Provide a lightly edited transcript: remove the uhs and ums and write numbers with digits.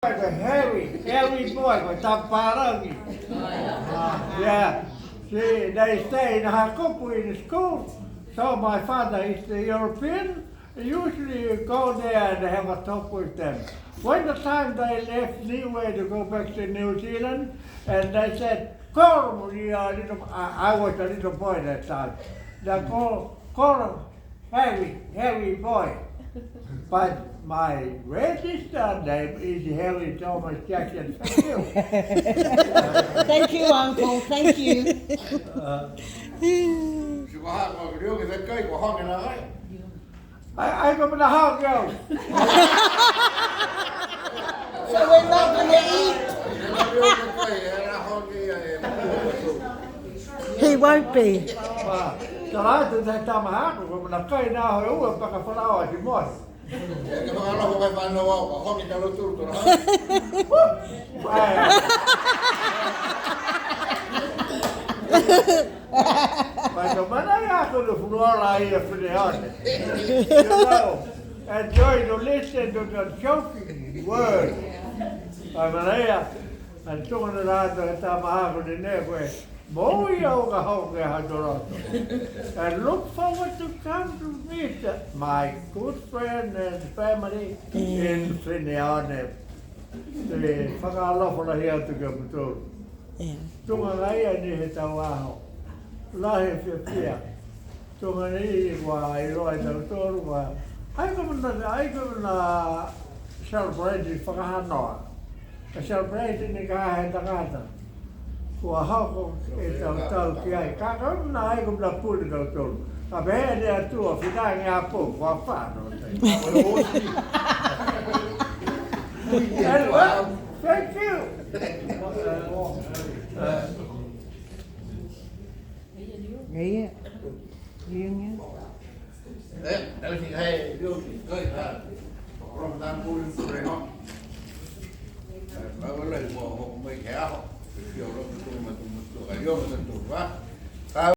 Like a heavy boy with Taparagi. Yeah. See, they stay in Hakupu in school. So my father is the European. Usually you go there and have a talk with them. When the time they left Niue to go back to New Zealand, and they said, call me, I was a little boy that time. They call heavy boy. But my registered name is Harry Thomas Jackson. Thank you. Thank you, Uncle. Thank you. I come in the house, girl. So we're not going to eat. He won't be. So I did that time I had to go, but I can't now, I always back for hours in morning. But the man I have to the floor here for the honest. You know, enjoy to listen to the joking words. I'm an and talking around the time I have in the way. And look forward to come to meet my good friend and family in Finiane. The Whakalofala here to go to. Tunga ngai ni he tau aho. Lahe whiawhia. Tunga ni wa I roa tau toru wa. Ai kumana celebrate whakahanoa. A celebrate ni ka he tangata. Kua hako e tau ki ai. Ka kauna ai kum na pūri tau toru. Ka pehe ni atua whikai ngā pō, kua whāno. And well, thank you. Yeah. Yeah. Everything hey, good. From that point to the home. Nó có lời của họ mới khéo, kiểu đó tôi mà tôi cái vô mà tôi va